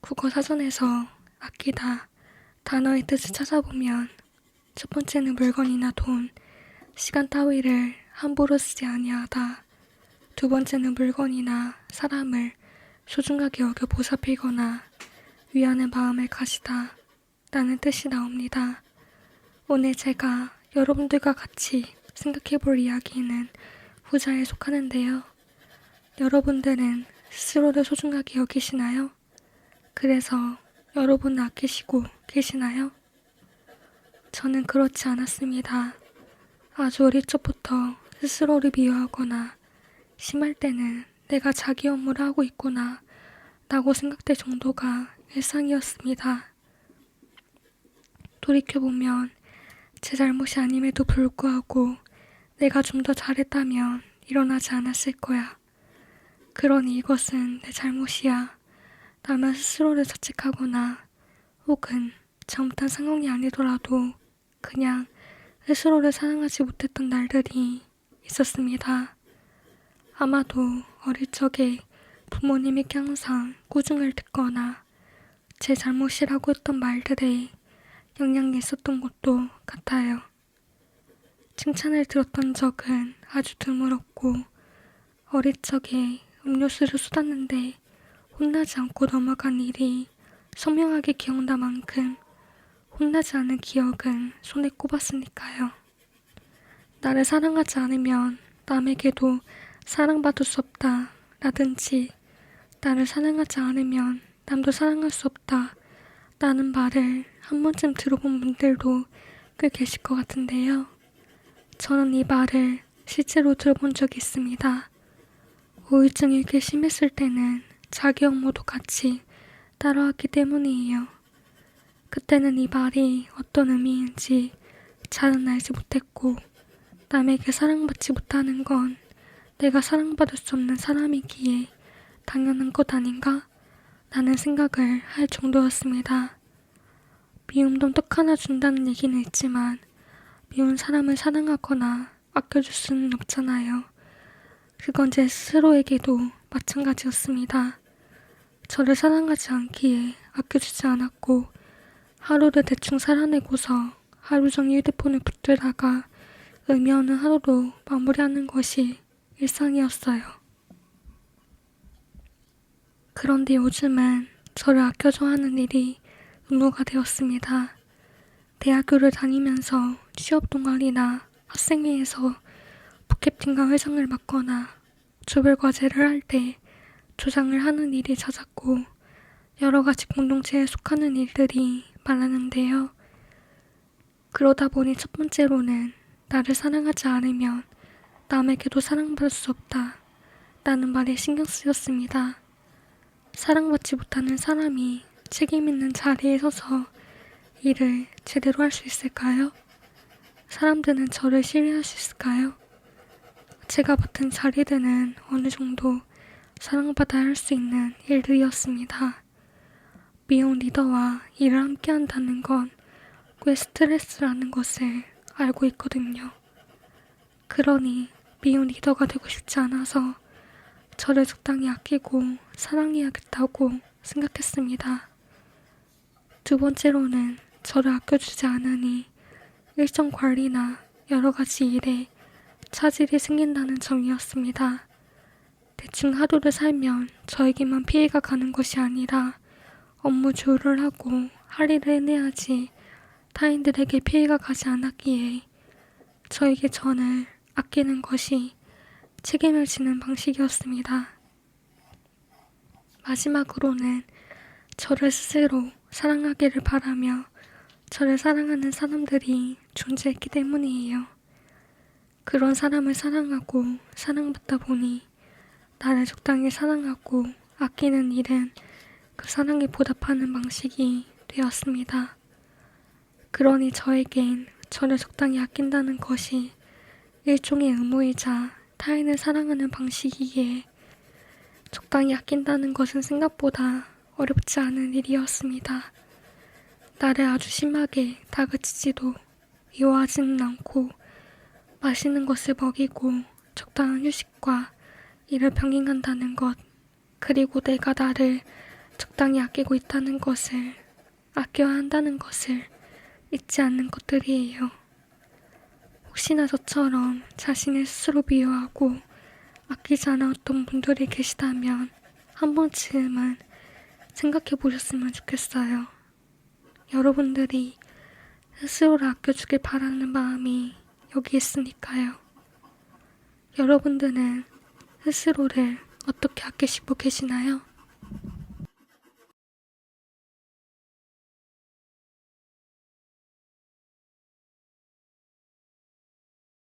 국어 사전에서 아끼다 단어의 뜻을 찾아보면 첫 번째는 물건이나 돈, 시간 따위를 함부로 쓰지 아니하다. 두 번째는 물건이나 사람을 소중하게 여겨 보살피거나 위하는 마음을 가지다 라는 뜻이 나옵니다. 오늘 제가 여러분들과 같이 생각해볼 이야기는 후자에 속하는데요. 여러분들은 스스로를 소중하게 여기시나요? 그래서 여러분을 아끼시고 계시나요? 저는 그렇지 않았습니다. 아주 어릴 적부터 스스로를 미워하거나 심할 때는 내가 자기 업무를 하고 있구나 라고 생각될 정도가 일상이었습니다. 돌이켜보면 제 잘못이 아님에도 불구하고 내가 좀 더 잘했다면 일어나지 않았을 거야. 그러니 이것은 내 잘못이야 라며 스스로를 자책하거나 혹은 잘못한 상황이 아니더라도 그냥 스스로를 사랑하지 못했던 날들이 있었습니다. 아마도 어릴 적에 부모님에게 항상 꾸중을 듣거나 제 잘못이라고 했던 말들에 영향이 있었던 것도 같아요. 칭찬을 들었던 적은 아주 드물었고 어릴 적에 음료수를 쏟았는데 혼나지 않고 넘어간 일이 선명하게 기억날 만큼 혼나지 않은 기억은 손에 꼽았으니까요. 나를 사랑하지 않으면 남에게도 사랑받을 수 없다 라든지 나를 사랑하지 않으면 남도 사랑할 수 없다 라는 말을 한 번쯤 들어본 분들도 꽤 계실 것 같은데요. 저는 이 말을 실제로 들어본 적이 있습니다. 우울증이 꽤 심했을 때는 자기 업무도 같이 따라왔기 때문이에요. 그때는 이 말이 어떤 의미인지 잘은 알지 못했고 남에게 사랑받지 못하는 건 내가 사랑받을 수 없는 사람이기에 당연한 것 아닌가? 라는 생각을 할 정도였습니다. 미움도 떡 하나 준다는 얘기는 있지만 미운 사람을 사랑하거나 아껴줄 수는 없잖아요. 그건 제 스스로에게도 마찬가지였습니다. 저를 사랑하지 않기에 아껴주지 않았고 하루를 대충 살아내고서 하루 종일 휴대폰을 붙들다가 의미 없는 하루로 마무리하는 것이 일상이었어요. 그런데 요즘은 저를 아껴줘 하는 일이 의무가 되었습니다. 대학교를 다니면서 취업 동아리나 학생회에서 부캐팅과 회장을 맡거나 조별 과제를 할 때 조장을 하는 일이 잦았고 여러 가지 공동체에 속하는 일들이 많았는데요. 그러다 보니 첫 번째로는 나를 사랑하지 않으면 남에게도 사랑받을 수 없다 라는 말에 신경 쓰였습니다. 사랑받지 못하는 사람이 책임 있는 자리에 서서 일을 제대로 할 수 있을까요? 사람들은 저를 신뢰할 수 있을까요? 제가 맡은 자리들은 어느 정도 사랑받아야 할 수 있는 일들이었습니다. 미혼 리더와 일을 함께 한다는 건 꽤 스트레스라는 것을 알고 있거든요. 그러니 미혼 리더가 되고 싶지 않아서 저를 적당히 아끼고 사랑해야겠다고 생각했습니다. 두 번째로는 저를 아껴주지 않으니 일정 관리나 여러 가지 일에 차질이 생긴다는 점이었습니다. 대충 하루를 살면 저에게만 피해가 가는 것이 아니라 업무 조율을 하고 할 일을 해내야지 타인들에게 피해가 가지 않았기에 저에게 저를 아끼는 것이 책임을 지는 방식이었습니다. 마지막으로는 저를 스스로 사랑하기를 바라며 저를 사랑하는 사람들이 존재했기 때문이에요. 그런 사람을 사랑하고 사랑받다 보니 나를 적당히 사랑하고 아끼는 일은 그 사랑에 보답하는 방식이 되었습니다. 그러니 저에겐 저를 적당히 아낀다는 것이 일종의 의무이자 타인을 사랑하는 방식이기에 적당히 아낀다는 것은 생각보다 어렵지 않은 일이었습니다. 나를 아주 심하게 다그치지도 미워하지는 않고 맛있는 것을 먹이고 적당한 휴식과 일을 병행한다는 것, 그리고 내가 나를 적당히 아끼고 있다는 것을, 아껴야 한다는 것을 잊지 않는 것들이에요. 혹시나 저처럼 자신을 스스로 비호하고 아끼지 않았던 분들이 계시다면 한 번쯤은 생각해 보셨으면 좋겠어요. 여러분들이 스스로를 아껴주길 바라는 마음이 여기 있으니까요. 여러분들은 스스로를 어떻게 아끼시고 계시나요?